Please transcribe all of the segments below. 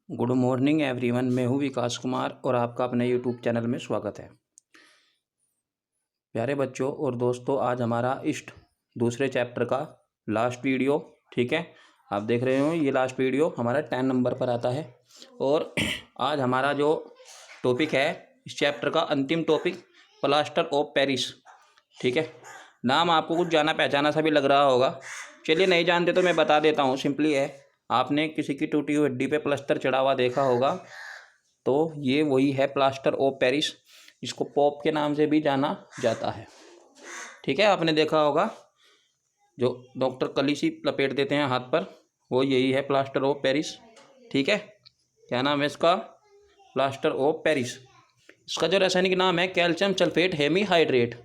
Good morning everyone. मैं हूं विकास कुमार और आपका अपने यूट्यूब चैनल में स्वागत है। प्यारे बच्चों और दोस्तों, आज हमारा इस दूसरे चैप्टर का लास्ट वीडियो, ठीक है, आप देख रहे हो ये लास्ट वीडियो हमारा 10 नंबर पर आता है। और आज हमारा जो टॉपिक है इस चैप्टर का अंतिम टॉपिक प्लास्टर ऑफ पेरिस, ठीक है। नाम आपको कुछ जाना पहचाना सा भी लग रहा होगा। चलिए, नहीं जानते तो मैं बता देता हूँ। सिंपली है, आपने किसी की टूटी हुई हड्डी पे प्लास्टर चढ़ा हुआ देखा होगा, तो ये वही है प्लास्टर ऑफ पेरिस। इसको पॉप के नाम से भी जाना जाता है, ठीक है। आपने देखा होगा जो डॉक्टर कलीसी लपेट देते हैं हाथ पर, वो यही है प्लास्टर ऑफ पेरिस, ठीक है। क्या नाम है इसका? Plaster of Paris. इसका जो रासायनिक नाम है कैल्शियम सल्फेट हेमीहाइड्रेट,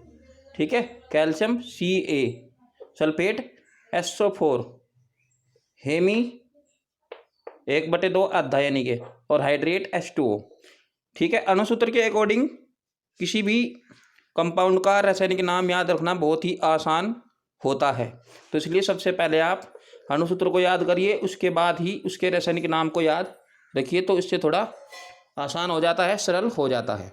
ठीक है। Calcium Ca, sulphate SO4, Hemy 1/2 आधा यानी कि, और हाइड्रेट H2O, ठीक है। अणुसूत्र के अकॉर्डिंग किसी भी कंपाउंड का रासायनिक नाम याद रखना बहुत ही आसान होता है, तो इसलिए सबसे पहले आप अणुसूत्र को याद करिए, उसके बाद ही उसके रासायनिक नाम को याद रखिए, तो इससे थोड़ा आसान हो जाता है, सरल हो जाता है।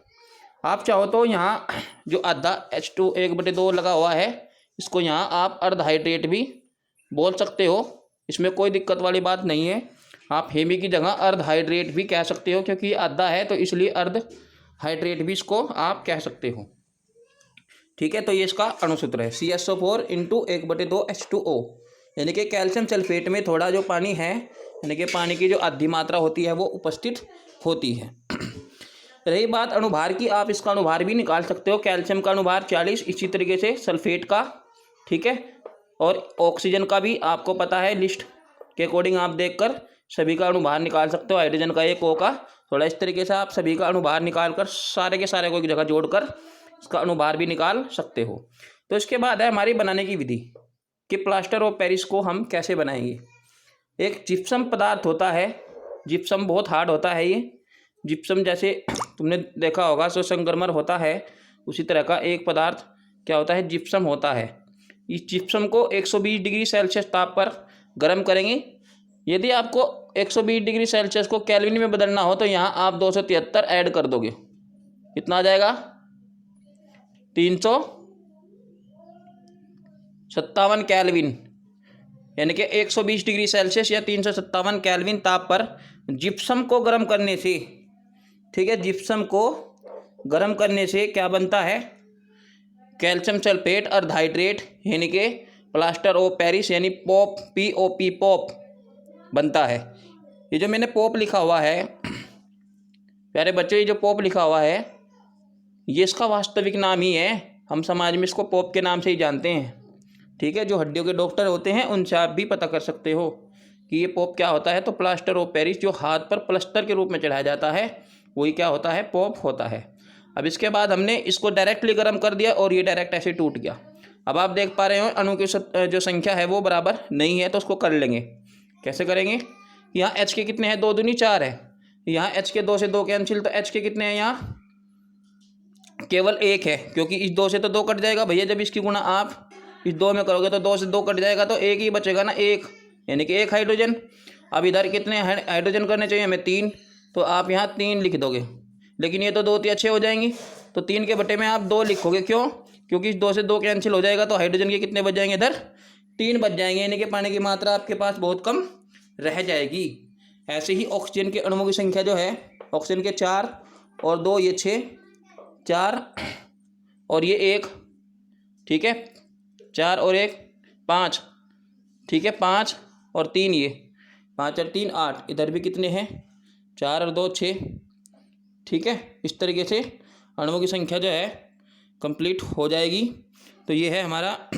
आप चाहो तो यहाँ जो आधा H2 1/2 लगा हुआ है, इसको यहाँ आप अर्ध हाइड्रेट भी बोल सकते हो, इसमें कोई दिक्कत वाली बात नहीं है। आप हेमी की जगह अर्ध हाइड्रेट भी कह सकते हो, क्योंकि आधा है तो इसलिए अर्ध हाइड्रेट भी इसको आप कह सकते हो, ठीक है। तो ये इसका अणुसूत्र है CSO4 × 1/2 H2O, यानी कि कैल्शियम सल्फेट में थोड़ा जो पानी है, यानी कि पानी की जो आधी मात्रा होती है वो उपस्थित होती है। रही बात अणुभार की, आप इसका अणुभार भी निकाल सकते हो। कैल्शियम का अणुभार 40, इसी तरीके से सल्फेट का, ठीक है। और ऑक्सीजन का भी आपको पता है, लिस्ट के अकॉर्डिंग आप देखकर सभी का अणुभार निकाल सकते हो। हाइड्रोजन का एक O का, थोड़ा इस तरीके से आप सभी का अणुभार निकाल कर सारे के सारे को एक जगह जोड़कर इसका अणुभार भी निकाल सकते हो। तो इसके बाद है हमारी बनाने की विधि कि प्लास्टर ऑफ पेरिस को हम कैसे बनाएंगे। एक जिप्सम पदार्थ होता है, जिप्सम बहुत हार्ड होता है। ये जिप्सम जैसे तुमने देखा होगा सो संगमरमर होता है, उसी तरह का एक पदार्थ क्या होता है, जिप्सम होता है। इस जिप्सम को 120 डिग्री सेल्सियस ताप पर गर्म करेंगे। यदि आपको 120 डिग्री सेल्सियस को केल्विन में बदलना हो तो यहाँ आप 273 ऐड कर दोगे, कितना आ जाएगा? 357 केल्विन, यानी कि 120 डिग्री सेल्सियस या 357 केल्विन ताप पर जिप्सम को गर्म करने से, ठीक है, जिप्सम को गर्म करने से क्या बनता है? कैल्शियम सल्फेट अर्ध हाइड्रेट, यानी कि प्लास्टर ऑफ पेरिस, यानी पॉप, POP, पॉप बनता है। ये जो मैंने पॉप लिखा हुआ है प्यारे बच्चों, ये जो पॉप लिखा हुआ है ये इसका वास्तविक नाम ही है। हम समाज में इसको पॉप के नाम से ही जानते हैं, ठीक है। जो हड्डियों के डॉक्टर होते हैं उनसे आप भी पता कर सकते हो कि ये पॉप क्या होता है। तो प्लास्टर ऑफ पेरिस जो हाथ पर प्लास्टर के रूप में चढ़ाया जाता है वही क्या होता है, पॉप होता है। अब इसके बाद हमने इसको डायरेक्टली गर्म कर दिया और ये डायरेक्ट ऐसे टूट गया। अब आप देख पा रहे हो अणु की जो संख्या है वो बराबर नहीं है, तो उसको कर लेंगे। कैसे करेंगे? यहाँ H के कितने हैं? 2 दूनी 4 है। यहाँ H के 2 से 2 कैंसिल, तो H के कितने हैं? यहाँ केवल 1 है, क्योंकि इस 2 से तो 2 कट जाएगा भैया। जब इसकी गुणा आप इस 2 में करोगे तो 2 से 2 कट जाएगा, तो 1 ही बचेगा ना, 1, यानी कि 1 हाइड्रोजन। अब इधर कितने हाइड्रोजन करने चाहिए हमें? 3, तो आप यहाँ 3 लिख दोगे। लेकिन ये तो 2 3 अच्छे हो जाएंगी, तो 3 के बटे में आप 2 लिखोगे। क्यों? क्योंकि इस 2 से 2 कैंसिल हो जाएगा, तो हाइड्रोजन के कितने बच जाएंगे? इधर 3 बच जाएंगे, यानी कि पानी की मात्रा आपके पास बहुत कम रह जाएगी। ऐसे ही ऑक्सीजन के अणुओं की संख्या जो है, ऑक्सीजन के 4 और 2 ये 6, 4 और ये 1, ठीक है, 4 और 1 5, ठीक है, 5 और 3 ये 5 और 3 8, इधर भी कितने हैं? 4 और 2 6, ठीक है। इस तरीके से अणुओं की संख्या जो है कंप्लीट हो जाएगी। तो ये है हमारा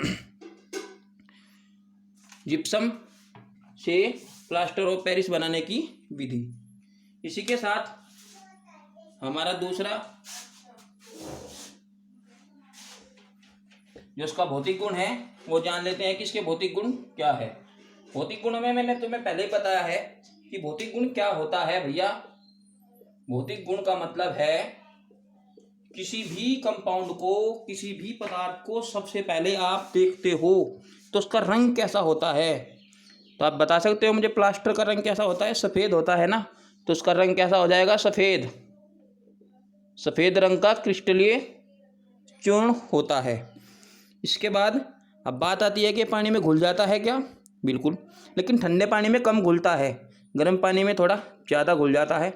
जिप्सम से प्लास्टर ऑफ पेरिस बनाने की विधि। इसी के साथ हमारा दूसरा जो इसका भौतिक गुण है वो जान लेते हैं कि इसके भौतिक गुण क्या है। भौतिक गुणों में मैंने तुम्हें पहले ही बताया है कि भौतिक गुण क्या होता है भैया। भौतिक गुण का मतलब है किसी भी कंपाउंड को, किसी भी पदार्थ को सबसे पहले आप देखते हो तो उसका रंग कैसा होता है। तो आप बता सकते हो मुझे प्लास्टर का रंग कैसा होता है? सफ़ेद होता है ना। तो उसका रंग कैसा हो जाएगा? सफ़ेद। सफ़ेद रंग का क्रिस्टलीय चूर्ण होता है। इसके बाद अब बात आती है कि पानी में घुल जाता है क्या? बिल्कुल, लेकिन ठंडे पानी में कम घुलता है, गर्म पानी में थोड़ा ज़्यादा घुल जाता है।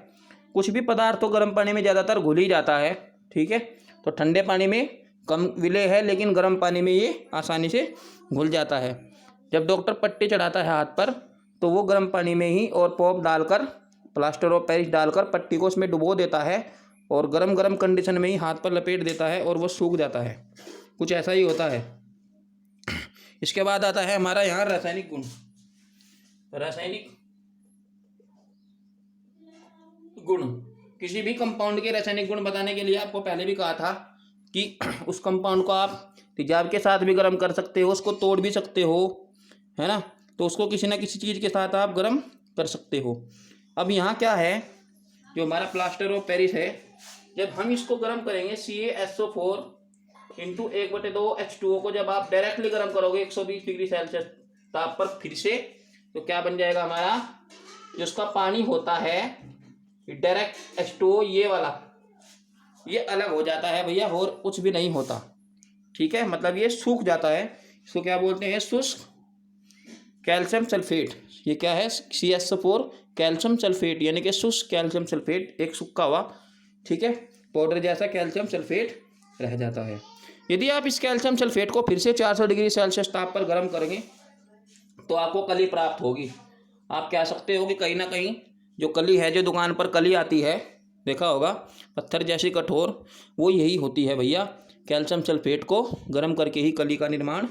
कुछ भी पदार्थ तो गर्म पानी में ज़्यादातर घुल ही जाता है, ठीक है। तो ठंडे पानी में कम विलेय है, लेकिन गर्म पानी में ये आसानी से घुल जाता है। जब डॉक्टर पट्टी चढ़ाता है हाथ पर, तो वो गर्म पानी में ही और पॉप डालकर, प्लास्टर ऑफ पेरिस डालकर पट्टी को उसमें डुबो देता है और गरम गरम कंडीशन में ही हाथ पर लपेट देता है और वो सूख जाता है। कुछ ऐसा ही होता है। इसके बाद आता है हमारा यहाँ रासायनिक गुण। रासायनिक गुण, किसी भी कंपाउंड के रासायनिक गुण बताने के लिए आपको पहले भी कहा था कि उस कंपाउंड को आप तेजाब के साथ भी गर्म कर सकते हो, उसको तोड़ भी सकते हो, है ना। तो उसको किसी ना किसी चीज़ के साथ आप गर्म कर सकते हो। अब यहाँ क्या है, जो हमारा प्लास्टर ऑफ पेरिस है, जब हम इसको गर्म करेंगे CaSO4 इंटू 1/2 H2O को जब आप डायरेक्टली गर्म करोगे 120 डिग्री सेल्सियस ताप पर फिर से, तो क्या बन जाएगा हमारा, जो उसका पानी होता है डायरेक्ट H2O ये वाला, ये अलग हो जाता है भैया, और कुछ भी नहीं होता, ठीक है। मतलब ये सूख जाता है। इसको क्या बोलते हैं? शुष्क कैल्शियम सल्फेट। ये क्या है? CaSO4 कैल्शियम सल्फेट, यानी कि शुष्क कैल्शियम सल्फेट, एक सूखा हुआ, ठीक है, पाउडर जैसा कैल्शियम सल्फेट रह जाता है। यदि आप इस कैल्शियम सल्फेट को फिर से 400 डिग्री सेल्सियस ताप पर गर्म करेंगे तो आपको कली प्राप्त होगी। आप कह सकते हो कि कहीं ना कहीं जो कली है, जो दुकान पर कली आती है, देखा होगा, पत्थर जैसी कठोर, वो यही होती है भैया। कैल्शियम सल्फेट को गर्म करके ही कली का निर्माण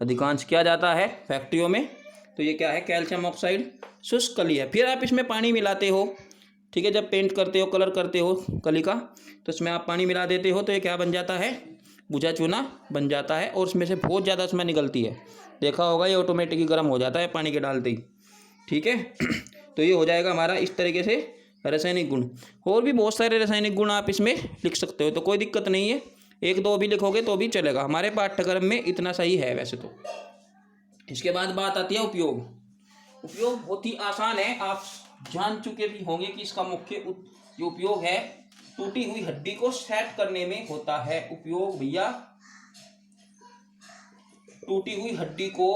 अधिकांश किया जाता है फैक्ट्रियों में। तो ये क्या है? कैल्शियम ऑक्साइड, शुष्क कली है। फिर आप इसमें पानी मिलाते हो, ठीक है, जब पेंट करते हो, कलर करते हो कली का, तो इसमें आप पानी मिला देते हो, तो ये क्या बन जाता है? बुझा चूना बन जाता है, और उसमें से बहुत ज़्यादा उसमें निकलती है। देखा होगा, ये ऑटोमेटिक ही गर्म हो जाता है पानी के डालते ही, ठीक है। तो ये हो जाएगा हमारा इस तरीके से रासायनिक गुण। और भी बहुत सारे रासायनिक गुण आप इसमें लिख सकते हो, तो कोई दिक्कत नहीं है, 1-2 भी लिखोगे तो भी चलेगा। हमारे पाठ्यक्रम में इतना सही है वैसे तो। इसके बाद बात आती है उपयोग। उपयोग बहुत ही आसान है, आप जान चुके भी होंगे कि इसका मुख्य जो उपयोग है, टूटी हुई हड्डी को सेट करने में होता है उपयोग भैया। टूटी हुई हड्डी को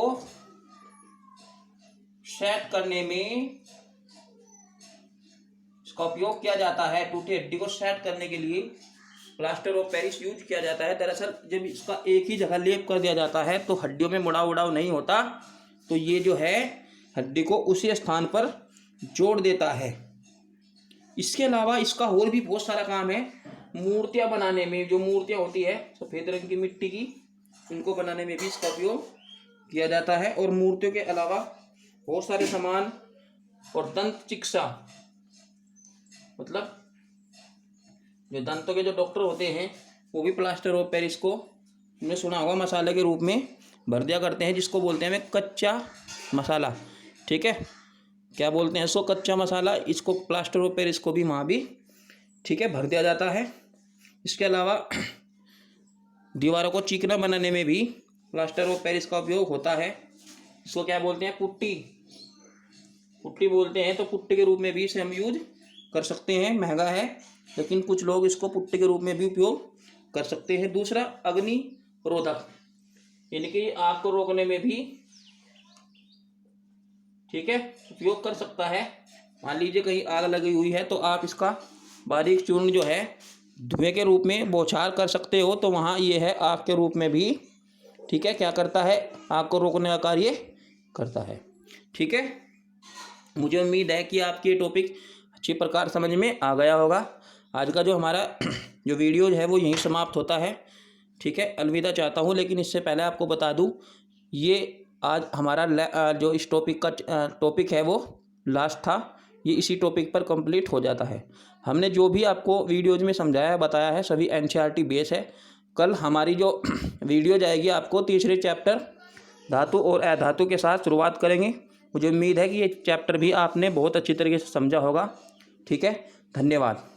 सेट करने में इसका उपयोग किया जाता है। टूटी हड्डी को सेट करने के लिए प्लास्टर ऑफ पेरिस यूज किया जाता है। दरअसल जब इसका एक ही जगह लेप कर दिया जाता है तो हड्डियों में मुड़ाव उड़ाव नहीं होता, तो ये जो है हड्डी को उसी स्थान पर जोड़ देता है। इसके अलावा इसका और भी बहुत सारा काम है। मूर्तियां बनाने में, जो मूर्तियां होती है सफ़ेद रंग की मिट्टी की, उनको बनाने में भी इसका उपयोग किया जाता है। और मूर्तियों के अलावा बहुत सारे सामान, और दंत चिकित्सा, मतलब जो दांतों के जो डॉक्टर होते हैं वो भी प्लास्टर ऑफ पेरिस को, हमने सुना होगा, मसाले के रूप में भर दिया करते हैं, जिसको बोलते हैं कच्चा मसाला, ठीक है। क्या बोलते हैं इसको? कच्चा मसाला। इसको प्लास्टर ऑफ पेरिस को भी वहाँ भी, ठीक है, भर दिया जाता है। इसके अलावा दीवारों को चिकना बनाने में भी प्लास्टर ऑफ पेरिस का उपयोग होता है। इसको क्या बोलते हैं? पुट्टी। पुट्टी बोलते हैं। तो पुट्टी के रूप में भी इसे हम यूज कर सकते हैं। महंगा है, लेकिन कुछ लोग इसको पुट्टी के रूप में भी उपयोग कर सकते हैं। दूसरा, अग्नि रोधक, यानी कि आग को रोकने में भी, ठीक है, उपयोग कर सकता है। मान लीजिए कहीं आग लगी हुई है तो आप इसका बारीक चूर्ण जो है धुएं के रूप में बौछार कर सकते हो, तो वहाँ ये है आग के रूप में भी, ठीक है, क्या करता है? आग को रोकने का कार्य करता है, ठीक है। मुझे उम्मीद है कि आपकी ये टॉपिक अच्छी प्रकार समझ में आ गया होगा। आज का जो हमारा जो वीडियो है वो यहीं समाप्त होता है, ठीक है। अलविदा चाहता हूँ, लेकिन इससे पहले आपको बता दूँ, ये आज हमारा जो इस टॉपिक का टॉपिक है वो लास्ट था। ये इसी टॉपिक पर कंप्लीट हो जाता है। हमने जो भी आपको वीडियोज़ में समझाया बताया है सभी NCERT बेस है। कल हमारी जो वीडियो जाएगी आपको तीसरे चैप्टर धातु और अधातु के साथ शुरुआत करेंगे। मुझे उम्मीद है कि ये चैप्टर भी आपने बहुत अच्छी तरीके से समझा होगा, ठीक है। धन्यवाद।